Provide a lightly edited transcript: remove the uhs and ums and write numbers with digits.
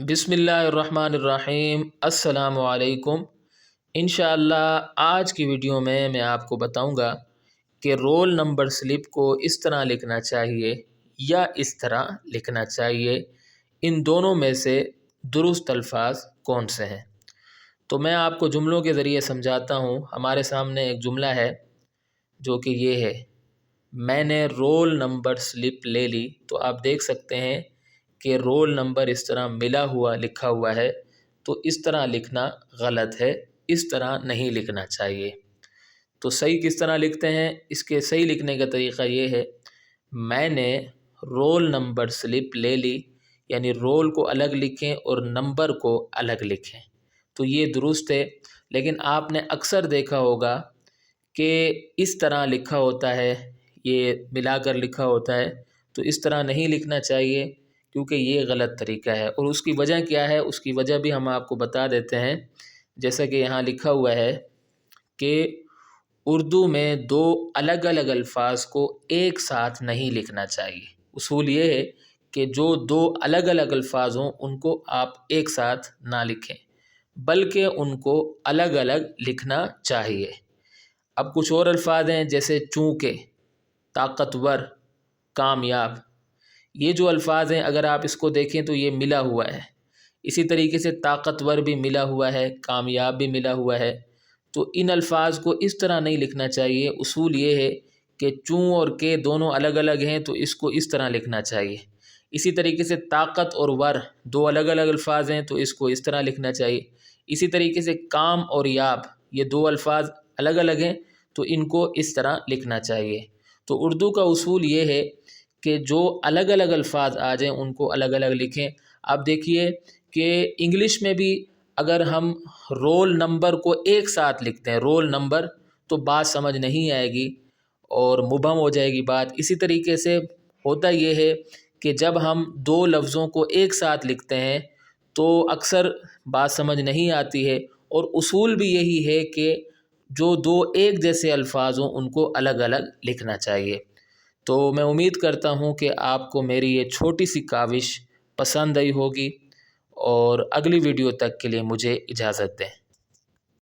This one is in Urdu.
بسم اللہ الرحمن الرحیم۔ السلام علیکم۔ انشاءاللہ آج کی ویڈیو میں آپ کو بتاؤں گا کہ رول نمبر سلپ کو اس طرح لکھنا چاہیے یا اس طرح لکھنا چاہیے، ان دونوں میں سے درست الفاظ کون سے ہیں۔ تو میں آپ کو جملوں کے ذریعے سمجھاتا ہوں۔ ہمارے سامنے ایک جملہ ہے جو کہ یہ ہے، میں نے رول نمبر سلپ لے لی۔ تو آپ دیکھ سکتے ہیں کہ رول نمبر اس طرح ملا ہوا لکھا ہوا ہے، تو اس طرح لکھنا غلط ہے، اس طرح نہیں لکھنا چاہیے۔ تو صحیح کس طرح لکھتے ہیں؟ اس کے صحیح لکھنے کا طریقہ یہ ہے، میں نے رول نمبر سلپ لے لی، یعنی رول کو الگ لکھیں اور نمبر کو الگ لکھیں، تو یہ درست ہے۔ لیکن آپ نے اکثر دیکھا ہوگا کہ اس طرح لکھا ہوتا ہے، یہ ملا کر لکھا ہوتا ہے، تو اس طرح نہیں لکھنا چاہیے کیونکہ یہ غلط طریقہ ہے۔ اور اس کی وجہ کیا ہے؟ اس کی وجہ بھی ہم آپ کو بتا دیتے ہیں۔ جیسا کہ یہاں لکھا ہوا ہے کہ اردو میں دو الگ الگ الفاظ کو ایک ساتھ نہیں لکھنا چاہیے۔ اصول یہ ہے کہ جو دو الگ الگ الفاظ ہوں ان کو آپ ایک ساتھ نہ لکھیں، بلکہ ان کو الگ الگ لکھنا چاہیے۔ اب کچھ اور الفاظ ہیں جیسے چونکہ، طاقتور، کامیاب۔ یہ جو الفاظ ہیں اگر آپ اس کو دیکھیں تو یہ ملا ہوا ہے۔ اسی طریقے سے طاقتور بھی ملا ہوا ہے، کامیاب بھی ملا ہوا ہے۔ تو ان الفاظ کو اس طرح نہیں لکھنا چاہیے۔ اصول یہ ہے کہ چوں اور کے دونوں الگ الگ ہیں تو اس کو اس طرح لکھنا چاہیے۔ اسی طریقے سے طاقت اور ور دو الگ الگ الفاظ ہیں تو اس کو اس طرح لکھنا چاہیے۔ اسی طریقے سے کام اور یاب، یہ دو الفاظ الگ الگ ہیں تو ان کو اس طرح لکھنا چاہیے۔ تو اردو کا اصول یہ ہے کہ جو الگ الگ الفاظ آ جائیں ان کو الگ الگ لکھیں۔ آپ دیکھیے کہ انگلش میں بھی اگر ہم رول نمبر کو ایک ساتھ لکھتے ہیں، رول نمبر، تو بات سمجھ نہیں آئے گی اور مبہم ہو جائے گی بات۔ اسی طریقے سے ہوتا یہ ہے کہ جب ہم دو لفظوں کو ایک ساتھ لکھتے ہیں تو اکثر بات سمجھ نہیں آتی ہے، اور اصول بھی یہی ہے کہ جو دو ایک جیسے الفاظ ہوں ان کو الگ الگ لکھنا چاہیے۔ تو میں امید کرتا ہوں کہ آپ کو میری یہ چھوٹی سی کاوش پسند آئی ہوگی، اور اگلی ویڈیو تک کے لیے مجھے اجازت دیں۔